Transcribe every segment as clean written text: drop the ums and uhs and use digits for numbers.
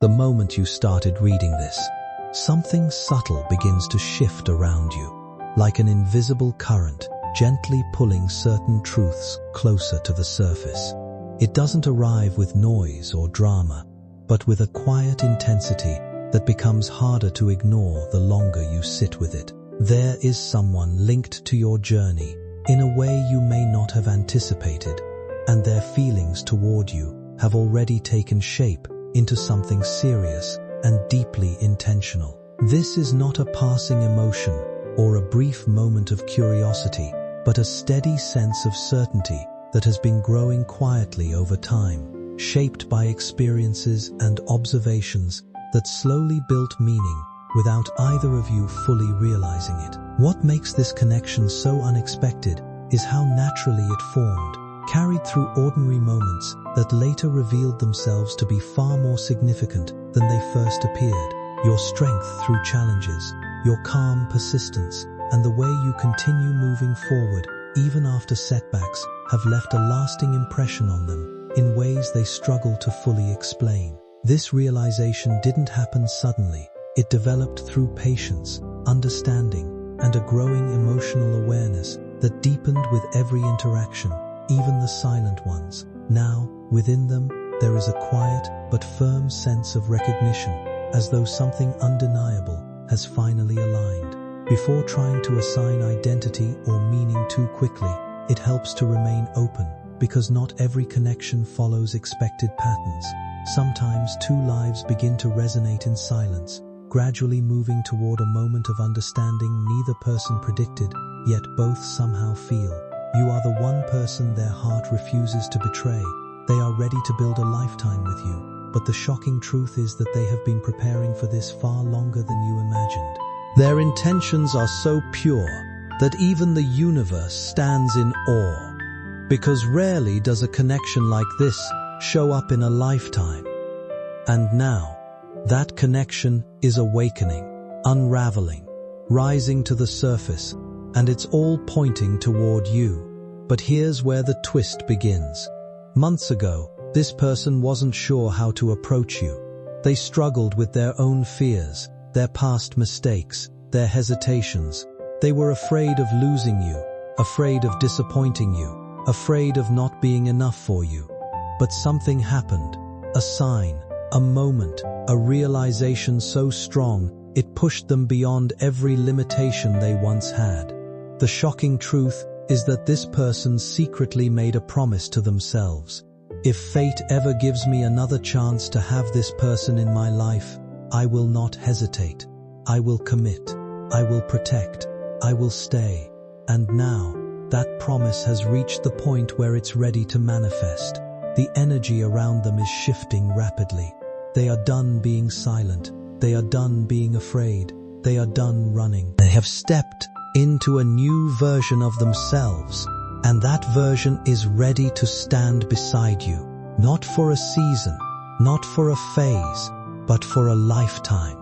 The moment you started reading this, something subtle begins to shift around you, like an invisible current, gently pulling certain truths closer to the surface. It doesn't arrive with noise or drama, but with a quiet intensity that becomes harder to ignore the longer you sit with it. There is someone linked to your journey in a way you may not have anticipated, and their feelings toward you have already taken shape into something serious and deeply intentional. This is not a passing emotion or a brief moment of curiosity, but a steady sense of certainty that has been growing quietly over time, shaped by experiences and observations that slowly built meaning without either of you fully realizing it. What makes this connection so unexpected is how naturally it formed, carried through ordinary moments that later revealed themselves to be far more significant than they first appeared. Your strength through challenges, your calm persistence, and the way you continue moving forward even after setbacks have left a lasting impression on them in ways they struggle to fully explain. This realization didn't happen suddenly. It developed through patience, understanding, and a growing emotional awareness that deepened with every interaction, even the silent ones. Now, within them, there is a quiet but firm sense of recognition, as though something undeniable has finally aligned. Before trying to assign identity or meaning too quickly, it helps to remain open, because not every connection follows expected patterns. Sometimes two lives begin to resonate in silence, gradually moving toward a moment of understanding neither person predicted, yet both somehow feel. You are the one person their heart refuses to betray. They are ready to build a lifetime with you, but the shocking truth is that they have been preparing for this far longer than you imagined. Their intentions are so pure that even the universe stands in awe, because rarely does a connection like this show up in a lifetime. And now, that connection is awakening, unraveling, rising to the surface, and it's all pointing toward you. But here's where the twist begins. Months ago, this person wasn't sure how to approach you. They struggled with their own fears, their past mistakes, their hesitations. They were afraid of losing you, afraid of disappointing you, afraid of not being enough for you. But something happened, a sign, a moment, a realization so strong it pushed them beyond every limitation they once had. The shocking truth is that this person secretly made a promise to themselves. If fate ever gives me another chance to have this person in my life, I will not hesitate. I will commit. I will protect. I will stay. And now, that promise has reached the point where it's ready to manifest. The energy around them is shifting rapidly. They are done being silent. They are done being afraid. They are done running. They have stepped into a new version of themselves, and that version is ready to stand beside you, not for a season, not for a phase, but for a lifetime.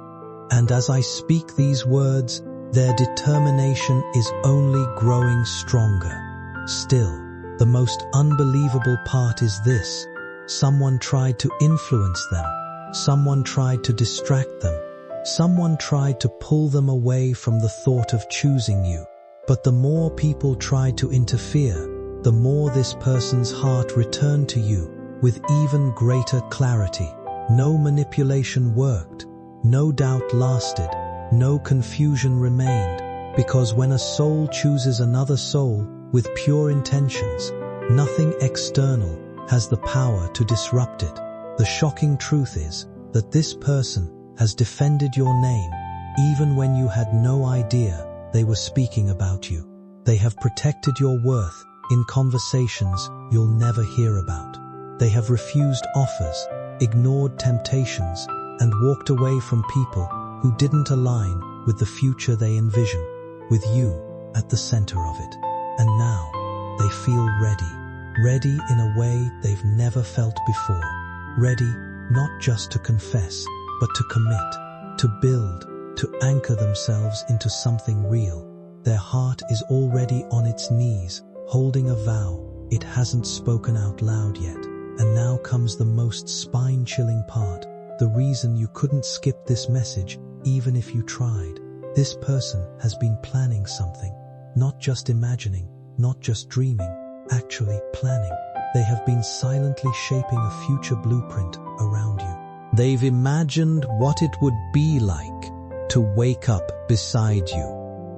And as I speak these words, their determination is only growing stronger. Still, the most unbelievable part is this: someone tried to influence them, someone tried to distract them, someone tried to pull them away from the thought of choosing you. But the more people tried to interfere, the more this person's heart returned to you with even greater clarity. No manipulation worked, no doubt lasted, no confusion remained, because when a soul chooses another soul with pure intentions, nothing external has the power to disrupt it. The shocking truth is that this person has defended your name even when you had no idea they were speaking about you. They have protected your worth in conversations you'll never hear about. They have refused offers, ignored temptations, and walked away from people who didn't align with the future they envision, with you at the center of it. And now, they feel ready in a way they've never felt before. Ready not just to confess, but to commit, to build, to anchor themselves into something real. Their heart is already on its knees, holding a vow it hasn't spoken out loud yet. And now comes the most spine-chilling part. The the reason you couldn't skip this message even if you tried. This person has been planning something, not just imagining, not just dreaming, actually planning. They have been silently shaping a future blueprint around you. They've imagined what it would be like to wake up beside you,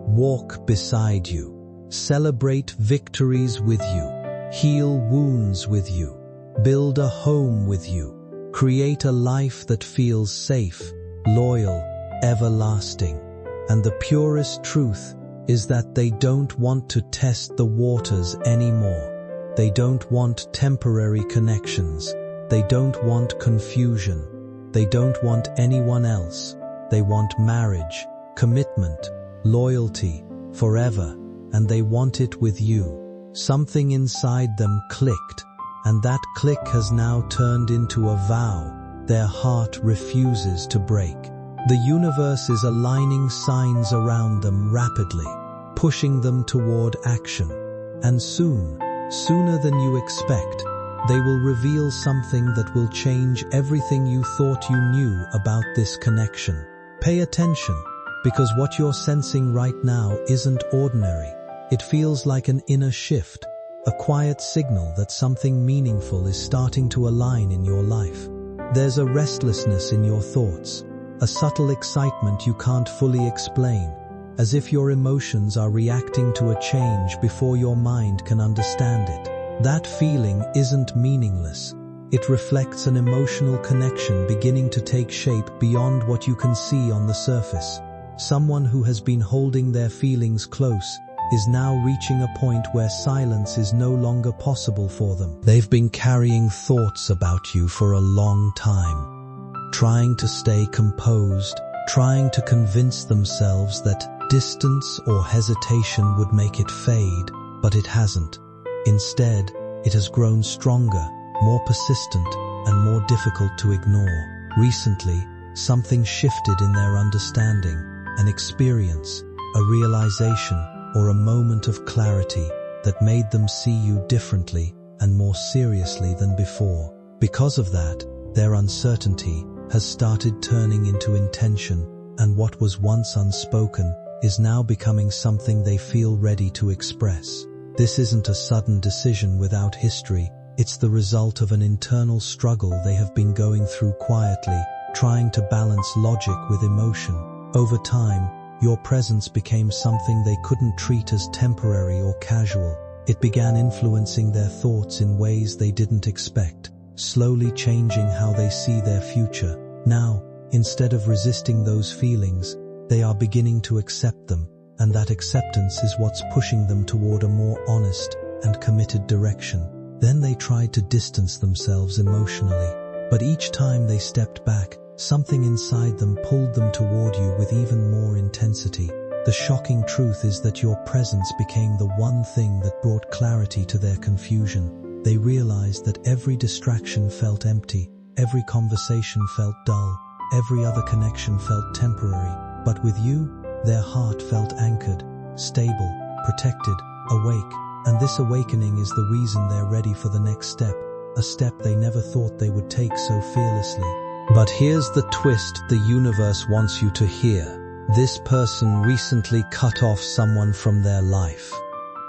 walk beside you, celebrate victories with you, heal wounds with you, build a home with you, create a life that feels safe, loyal, everlasting. And the purest truth is that they don't want to test the waters anymore. They don't want temporary connections. They don't want confusion. They don't want anyone else. They want marriage, commitment, loyalty, forever, and they want it with you. Something inside them clicked, and that click has now turned into a vow their heart refuses to break. The universe is aligning signs around them rapidly, pushing them toward action. And soon, sooner than you expect, they will reveal something that will change everything you thought you knew about this connection. Pay attention, because what you're sensing right now isn't ordinary. It feels like an inner shift, a quiet signal that something meaningful is starting to align in your life. There's a restlessness in your thoughts, a subtle excitement you can't fully explain, as if your emotions are reacting to a change before your mind can understand it. That feeling isn't meaningless. It reflects an emotional connection beginning to take shape beyond what you can see on the surface. Someone who has been holding their feelings close is now reaching a point where silence is no longer possible for them. They've been carrying thoughts about you for a long time, trying to stay composed, trying to convince themselves that distance or hesitation would make it fade, but it hasn't. Instead, it has grown stronger, more persistent, and more difficult to ignore. Recently, something shifted in their understanding, an experience, a realization, or a moment of clarity that made them see you differently and more seriously than before. Because of that, their uncertainty has started turning into intention, and what was once unspoken is now becoming something they feel ready to express. This isn't a sudden decision without history. It's the result of an internal struggle they have been going through quietly, trying to balance logic with emotion. Over time, your presence became something they couldn't treat as temporary or casual. It began influencing their thoughts in ways they didn't expect, slowly changing how they see their future. Now, instead of resisting those feelings, they are beginning to accept them, and that acceptance is what's pushing them toward a more honest and committed direction. Then they tried to distance themselves emotionally, but each time they stepped back, something inside them pulled them toward you with even more intensity. The shocking truth is that your presence became the one thing that brought clarity to their confusion. They realized that every distraction felt empty, every conversation felt dull, every other connection felt temporary. But with you, their heart felt anchored, stable, protected, awake. And this awakening is the reason they're ready for the next step, a step they never thought they would take so fearlessly. But here's the twist the universe wants you to hear. This person recently cut off someone from their life.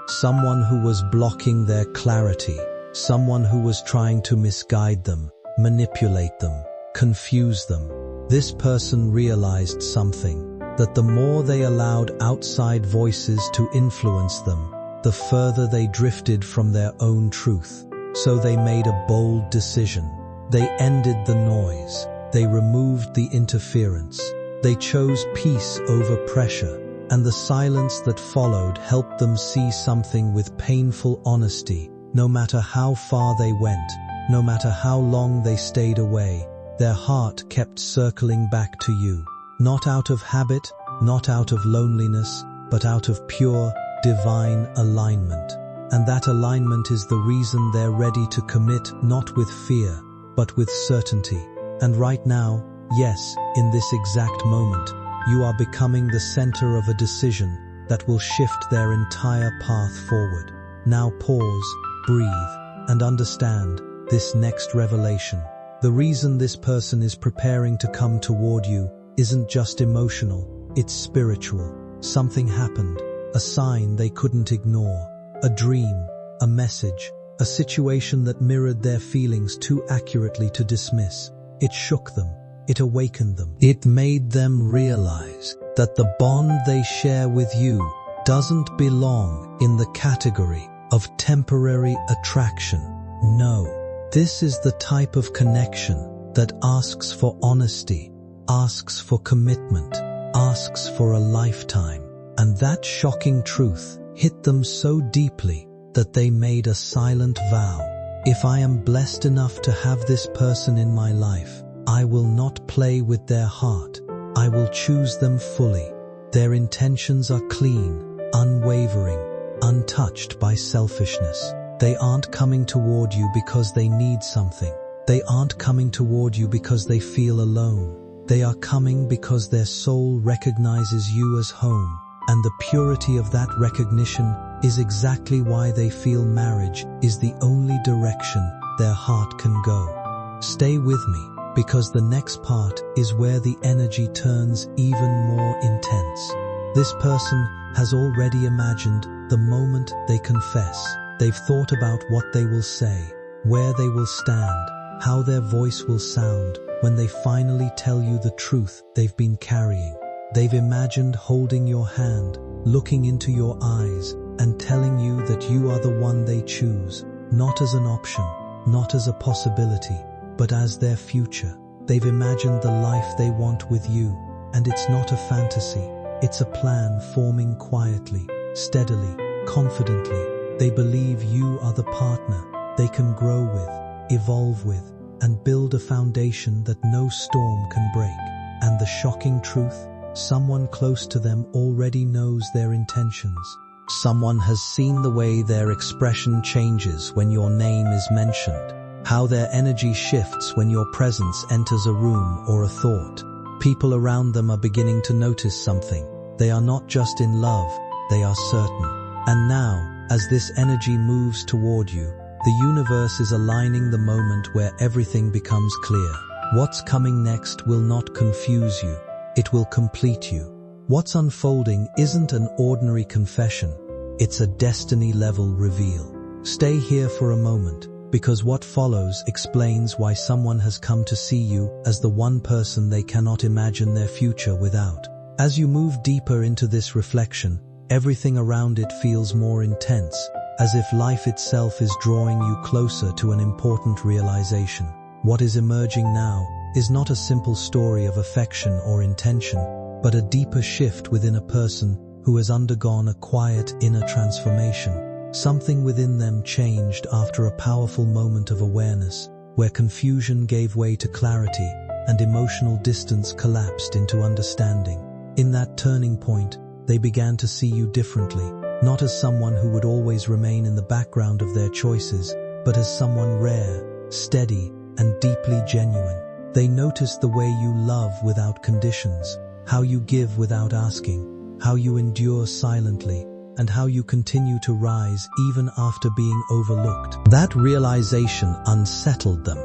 Someone who was blocking their clarity. Someone who was trying to misguide them, manipulate them, confuse them. This person realized something, that the more they allowed outside voices to influence them, the further they drifted from their own truth. So they made a bold decision. They ended the noise. They removed the interference. They chose peace over pressure, and the silence that followed helped them see something with painful honesty. No matter how far they went, no matter how long they stayed away, their heart kept circling back to you. Not out of habit, not out of loneliness, but out of pure, divine alignment. And that alignment is the reason they're ready to commit, not with fear, but with certainty. And right now, yes, in this exact moment, you are becoming the center of a decision that will shift their entire path forward. Now pause, breathe, and understand this next revelation. The reason this person is preparing to come toward you isn't just emotional, it's spiritual. Something happened, a sign they couldn't ignore, a dream, a message, a situation that mirrored their feelings too accurately to dismiss. It shook them, it awakened them. It made them realize that the bond they share with you doesn't belong in the category of temporary attraction. No, this is the type of connection that asks for honesty, asks for commitment, asks for a lifetime. And that shocking truth hit them so deeply that they made a silent vow. If I am blessed enough to have this person in my life, I will not play with their heart. I will choose them fully. Their intentions are clean, unwavering, untouched by selfishness. They aren't coming toward you because they need something. They aren't coming toward you because they feel alone. They are coming because their soul recognizes you as home. And the purity of that recognition is exactly why they feel marriage is the only direction their heart can go. Stay with me, because the next part is where the energy turns even more intense. This person has already imagined the moment they confess. They've thought about what they will say, where they will stand, how their voice will sound when they finally tell you the truth they've been carrying. They've imagined holding your hand, looking into your eyes, and telling you that you are the one they choose, not as an option, not as a possibility, but as their future. They've imagined the life they want with you, and it's not a fantasy. It's a plan forming quietly, steadily, confidently. They believe you are the partner they can grow with, evolve with, and build a foundation that no storm can break. And the shocking truth, someone close to them already knows their intentions. Someone has seen the way their expression changes when your name is mentioned, how their energy shifts when your presence enters a room or a thought. People around them are beginning to notice something. They are not just in love, they are certain. And now, as this energy moves toward you, the universe is aligning the moment where everything becomes clear. What's coming next will not confuse you. It will complete you. What's unfolding isn't an ordinary confession. It's a destiny-level reveal. Stay here for a moment, because what follows explains why someone has come to see you as the one person they cannot imagine their future without. As you move deeper into this reflection, everything around it feels more intense, as if life itself is drawing you closer to an important realization. What is emerging now is not a simple story of affection or intention, but a deeper shift within a person who has undergone a quiet inner transformation. Something within them changed after a powerful moment of awareness, where confusion gave way to clarity and emotional distance collapsed into understanding. In that turning point, they began to see you differently, not as someone who would always remain in the background of their choices, but as someone rare, steady, and deeply genuine. They noticed the way you love without conditions, how you give without asking, how you endure silently, and how you continue to rise even after being overlooked. That realization unsettled them,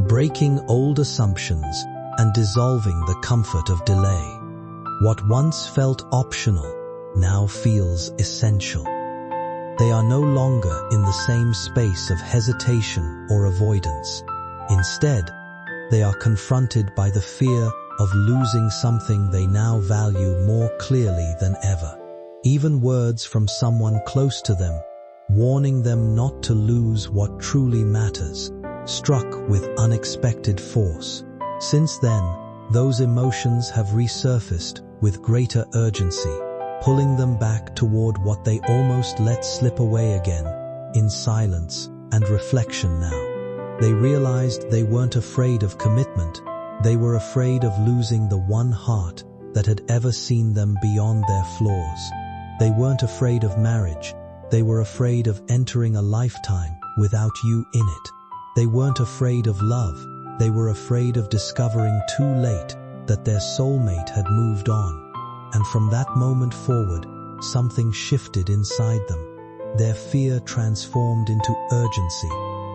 breaking old assumptions and dissolving the comfort of delay. What once felt optional now feels essential. They are no longer in the same space of hesitation or avoidance. Instead, they are confronted by the fear of losing something they now value more clearly than ever. Even words from someone close to them, warning them not to lose what truly matters, struck with unexpected force. Since then, those emotions have resurfaced with greater urgency, pulling them back toward what they almost let slip away again, in silence and reflection now. They realized they weren't afraid of commitment. They were afraid of losing the one heart that had ever seen them beyond their flaws. They weren't afraid of marriage. They were afraid of entering a lifetime without you in it. They weren't afraid of love. They were afraid of discovering too late that their soulmate had moved on. And from that moment forward, something shifted inside them. Their fear transformed into urgency.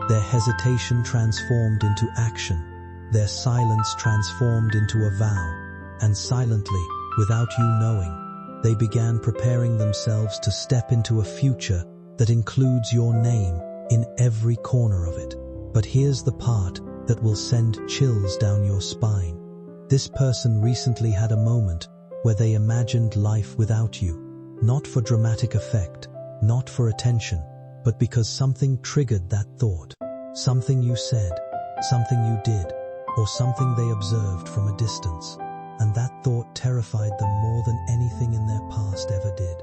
Their hesitation transformed into action, their silence transformed into a vow, and silently, without you knowing, they began preparing themselves to step into a future that includes your name in every corner of it. But here's the part that will send chills down your spine. This person recently had a moment where they imagined life without you, not for dramatic effect, not for attention, but because something triggered that thought. Something you said, something you did, or something they observed from a distance. And that thought terrified them more than anything in their past ever did.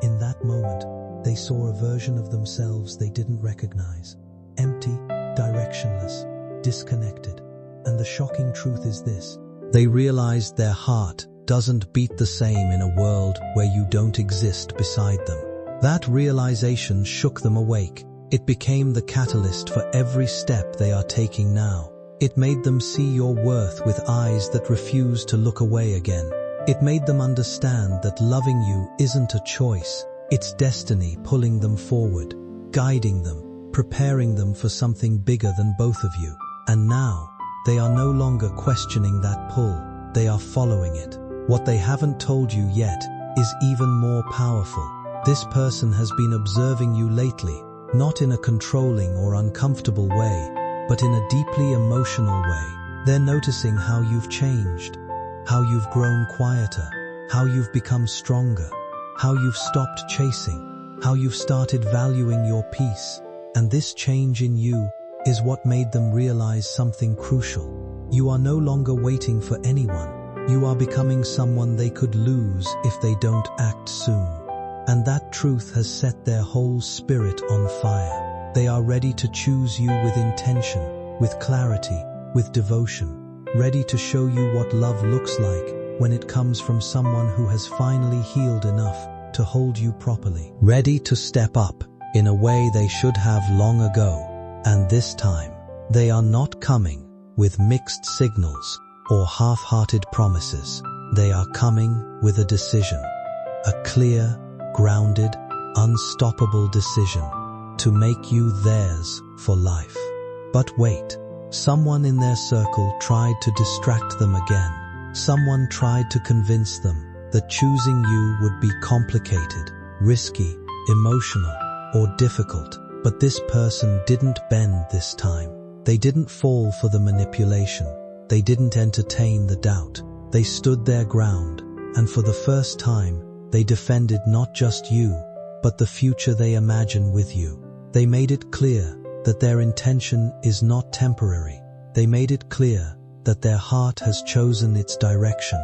In that moment, they saw a version of themselves they didn't recognize. Empty, directionless, disconnected. And the shocking truth is this: they realized their heart doesn't beat the same in a world where you don't exist beside them. That realization shook them awake. It became the catalyst for every step they are taking now. It made them see your worth with eyes that refuse to look away again. It made them understand that loving you isn't a choice. It's destiny pulling them forward, guiding them, preparing them for something bigger than both of you. And now, they are no longer questioning that pull. They are following it. What they haven't told you yet is even more powerful. This person has been observing you lately, not in a controlling or uncomfortable way, but in a deeply emotional way. They're noticing how you've changed, how you've grown quieter, how you've become stronger, how you've stopped chasing, how you've started valuing your peace. And this change in you is what made them realize something crucial. You are no longer waiting for anyone. You are becoming someone they could lose if they don't act soon. And that truth has set their whole spirit on fire. They are ready to choose you with intention, with clarity, with devotion, ready to show you what love looks like when it comes from someone who has finally healed enough to hold you properly. Ready to step up in a way they should have long ago. And this time, they are not coming with mixed signals or half-hearted promises. They are coming with a decision, a clear, grounded, unstoppable decision to make you theirs for life. But wait, someone in their circle tried to distract them again. Someone tried to convince them that choosing you would be complicated, risky, emotional, or difficult. But this person didn't bend this time. They didn't fall for the manipulation. They didn't entertain the doubt. They stood their ground, and for the first time, they defended not just you, but the future they imagine with you. They made it clear that their intention is not temporary. They made it clear that their heart has chosen its direction,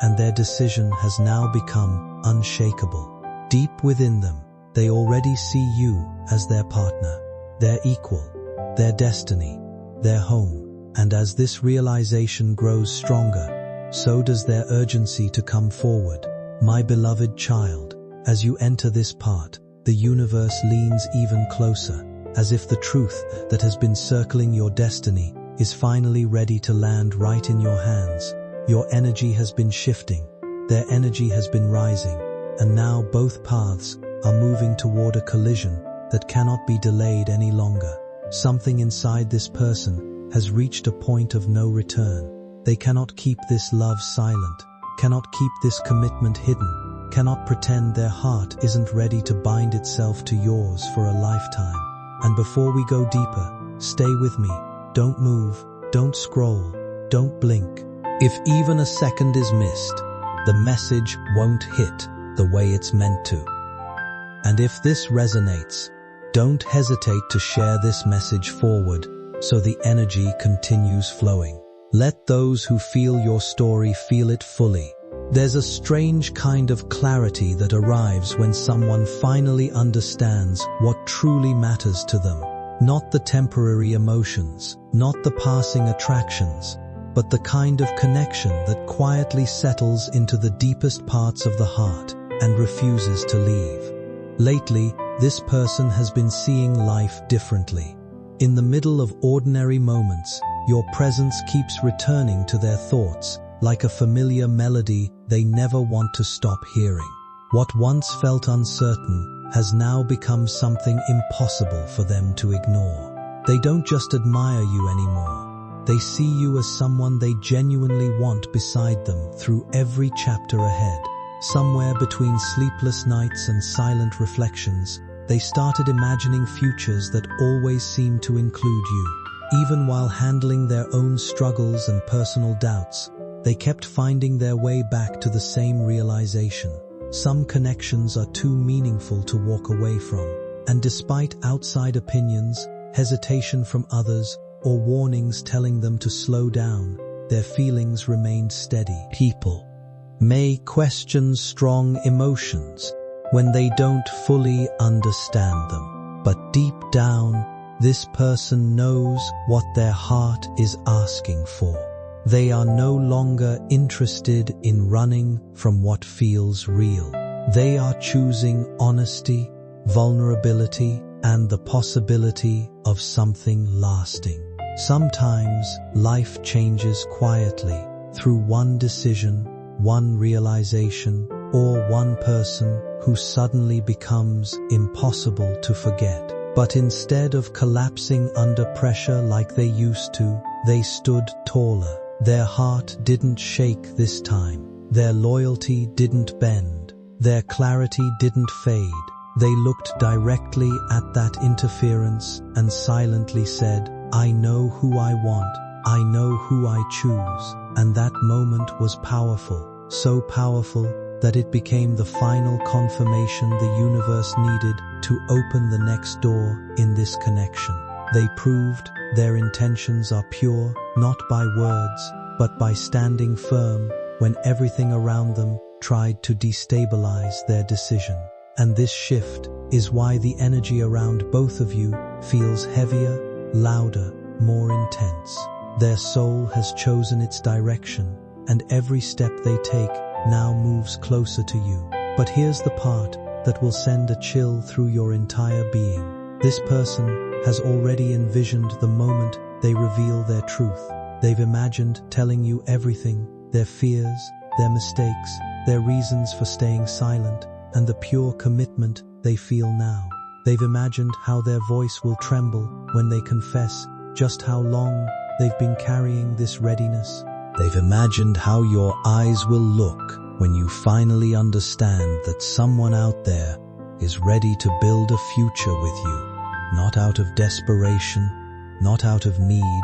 and their decision has now become unshakable. Deep within them, they already see you as their partner, their equal, their destiny, their home. And as this realization grows stronger, so does their urgency to come forward. My beloved child, as you enter this part, the universe leans even closer, as if the truth that has been circling your destiny is finally ready to land right in your hands. Your energy has been shifting, their energy has been rising, and now both paths are moving toward a collision that cannot be delayed any longer. Something inside this person has reached a point of no return. They cannot keep this love silent, cannot keep this commitment hidden, cannot pretend their heart isn't ready to bind itself to yours for a lifetime. And before we go deeper, stay with me. Don't move, don't scroll, don't blink. If even a second is missed, the message won't hit the way it's meant to. And if this resonates, don't hesitate to share this message forward so the energy continues flowing. Let those who feel your story feel it fully. There's a strange kind of clarity that arrives when someone finally understands what truly matters to them. Not the temporary emotions, not the passing attractions, but the kind of connection that quietly settles into the deepest parts of the heart and refuses to leave. Lately, this person has been seeing life differently. In the middle of ordinary moments, your presence keeps returning to their thoughts, like a familiar melody they never want to stop hearing. What once felt uncertain has now become something impossible for them to ignore. They don't just admire you anymore. They see you as someone they genuinely want beside them through every chapter ahead. Somewhere between sleepless nights and silent reflections, they started imagining futures that always seemed to include you. Even while handling their own struggles and personal doubts, they kept finding their way back to the same realization. Some connections are too meaningful to walk away from, and despite outside opinions, hesitation from others, or warnings telling them to slow down, their feelings remained steady. People may question strong emotions when they don't fully understand them, but deep down, this person knows what their heart is asking for. They are no longer interested in running from what feels real. They are choosing honesty, vulnerability, and the possibility of something lasting. Sometimes life changes quietly through one decision, one realization, or one person who suddenly becomes impossible to forget. But instead of collapsing under pressure like they used to, they stood taller. Their heart didn't shake this time. Their loyalty didn't bend. Their clarity didn't fade. They looked directly at that interference and silently said, "I know who I want. I know who I choose." And that moment was powerful, so powerful that it became the final confirmation the universe needed to open the next door in this connection. They proved their intentions are pure, not by words, but by standing firm when everything around them tried to destabilize their decision. And this shift is why the energy around both of you feels heavier, louder, more intense. Their soul has chosen its direction, and every step they take now moves closer to you. But here's the part that will send a chill through your entire being. This person has already envisioned the moment they reveal their truth. They've imagined telling you everything, their fears, their mistakes, their reasons for staying silent, and the pure commitment they feel now. They've imagined how their voice will tremble when they confess just how long they've been carrying this readiness. They've imagined how your eyes will look when you finally understand that someone out there is ready to build a future with you, not out of desperation, not out of need,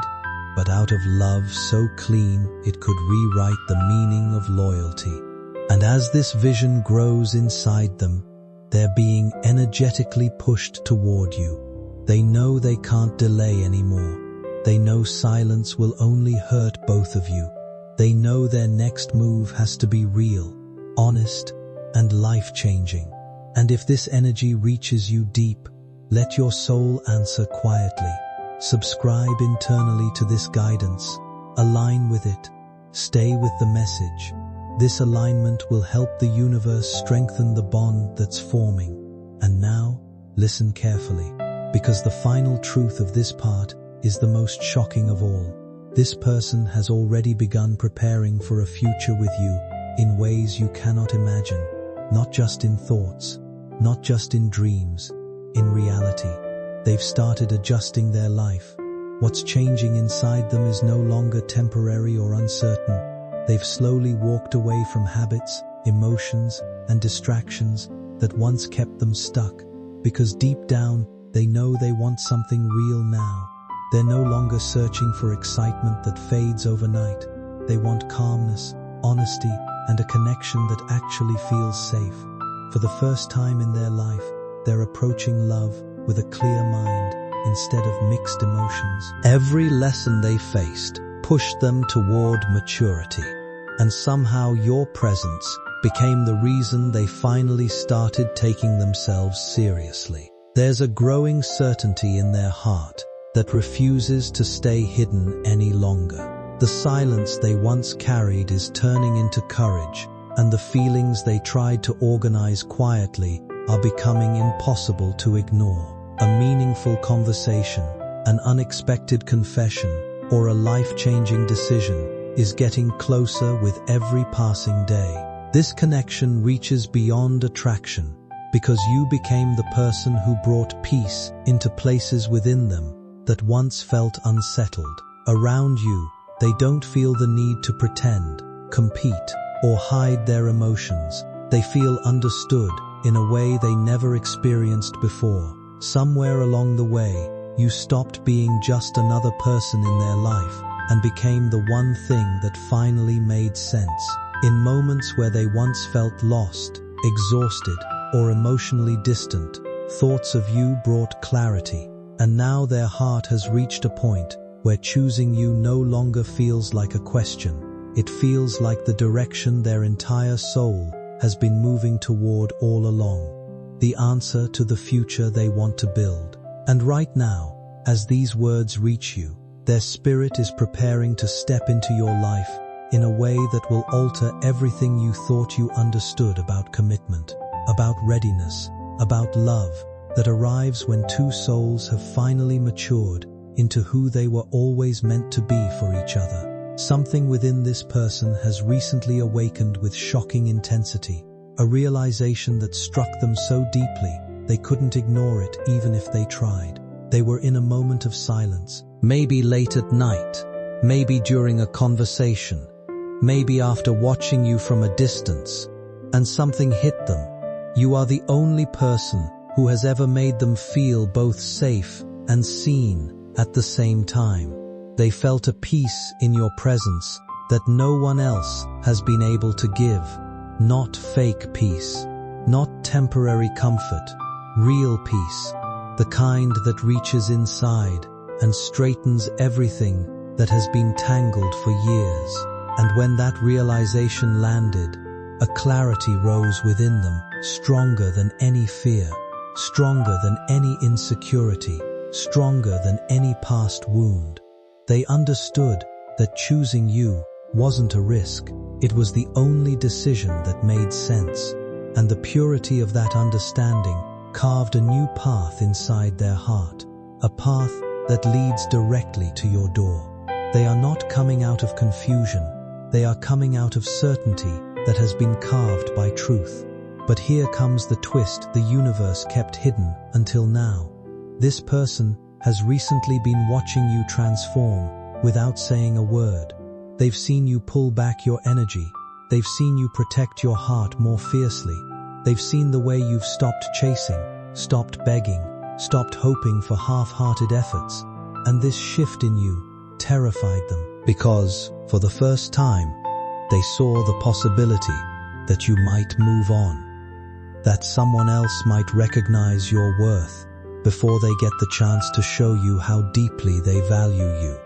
but out of love so clean it could rewrite the meaning of loyalty. And as this vision grows inside them, they're being energetically pushed toward you. They know they can't delay anymore. They know silence will only hurt both of you. They know their next move has to be real, honest, and life-changing. And if this energy reaches you deep, let your soul answer quietly. Subscribe internally to this guidance. Align with it. Stay with the message. This alignment will help the universe strengthen the bond that's forming. And now, listen carefully, because the final truth of this part is the most shocking of all. This person has already begun preparing for a future with you in ways you cannot imagine, not just in thoughts, not just in dreams, in reality. They've started adjusting their life. What's changing inside them is no longer temporary or uncertain. They've slowly walked away from habits, emotions, and distractions that once kept them stuck, because deep down they know they want something real now. They're no longer searching for excitement that fades overnight. They want calmness, honesty, and a connection that actually feels safe. For the first time in their life, they're approaching love with a clear mind instead of mixed emotions. Every lesson they faced pushed them toward maturity, and somehow your presence became the reason they finally started taking themselves seriously. There's a growing certainty in their heart that refuses to stay hidden any longer. The silence they once carried is turning into courage, and the feelings they tried to organize quietly are becoming impossible to ignore. A meaningful conversation, an unexpected confession, or a life-changing decision is getting closer with every passing day. This connection reaches beyond attraction because you became the person who brought peace into places within them that once felt unsettled. Around you, they don't feel the need to pretend, compete, or hide their emotions. They feel understood in a way they never experienced before. Somewhere along the way, you stopped being just another person in their life and became the one thing that finally made sense. In moments where they once felt lost, exhausted, or emotionally distant, thoughts of you brought clarity, and now their heart has reached a point where choosing you no longer feels like a question. It feels like the direction their entire soul has been moving toward all along. The answer to the future they want to build. And right now, as these words reach you, their spirit is preparing to step into your life in a way that will alter everything you thought you understood about commitment, about readiness, about love, that arrives when two souls have finally matured into who they were always meant to be for each other. Something within this person has recently awakened with shocking intensity, a realization that struck them so deeply they couldn't ignore it even if they tried. They were in a moment of silence, maybe late at night, maybe during a conversation, maybe after watching you from a distance, and something hit them. You are the only person who has ever made them feel both safe and seen at the same time. They felt a peace in your presence that no one else has been able to give. Not fake peace, not temporary comfort, real peace, the kind that reaches inside and straightens everything that has been tangled for years. And when that realization landed, a clarity rose within them, stronger than any fear, stronger than any insecurity, stronger than any past wound. They understood that choosing you wasn't a risk. It was the only decision that made sense, and the purity of that understanding carved a new path inside their heart, a path that leads directly to your door. They are not coming out of confusion, they are coming out of certainty that has been carved by truth. But here comes the twist the universe kept hidden until now. This person has recently been watching you transform without saying a word. They've seen you pull back your energy. They've seen you protect your heart more fiercely. They've seen the way you've stopped chasing, stopped begging, stopped hoping for half-hearted efforts. And this shift in you terrified them because, for the first time, they saw the possibility that you might move on, that someone else might recognize your worth before they get the chance to show you how deeply they value you,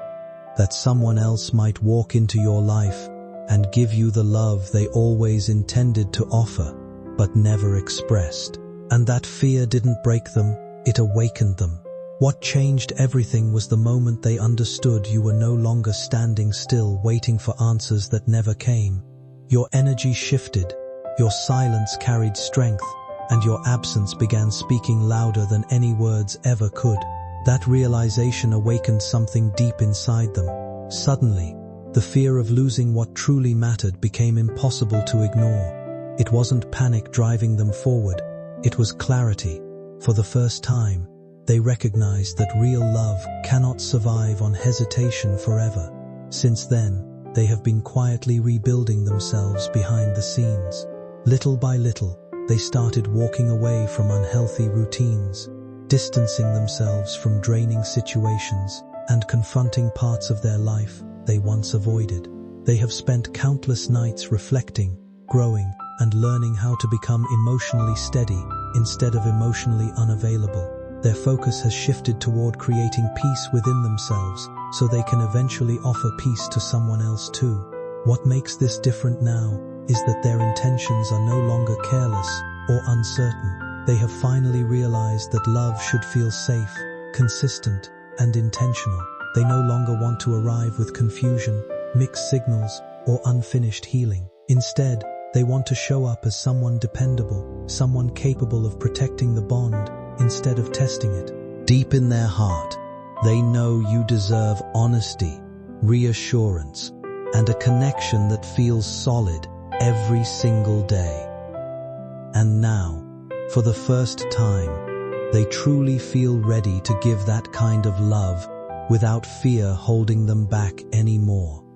that someone else might walk into your life and give you the love they always intended to offer but never expressed. And that fear didn't break them, it awakened them. What changed everything was the moment they understood you were no longer standing still waiting for answers that never came. Your energy shifted, your silence carried strength, and your absence began speaking louder than any words ever could. That realization awakened something deep inside them. Suddenly, the fear of losing what truly mattered became impossible to ignore. It wasn't panic driving them forward, it was clarity. For the first time, they recognized that real love cannot survive on hesitation forever. Since then, they have been quietly rebuilding themselves behind the scenes. Little by little, they started walking away from unhealthy routines, distancing themselves from draining situations, and confronting parts of their life they once avoided. They have spent countless nights reflecting, growing, and learning how to become emotionally steady instead of emotionally unavailable. Their focus has shifted toward creating peace within themselves so they can eventually offer peace to someone else too. What makes this different now is that their intentions are no longer careless or uncertain. They have finally realized that love should feel safe, consistent, and intentional. They no longer want to arrive with confusion, mixed signals, or unfinished healing. Instead, they want to show up as someone dependable, someone capable of protecting the bond instead of testing it. Deep in their heart, they know you deserve honesty, reassurance, and a connection that feels solid every single day. And now, for the first time, they truly feel ready to give that kind of love without fear holding them back anymore.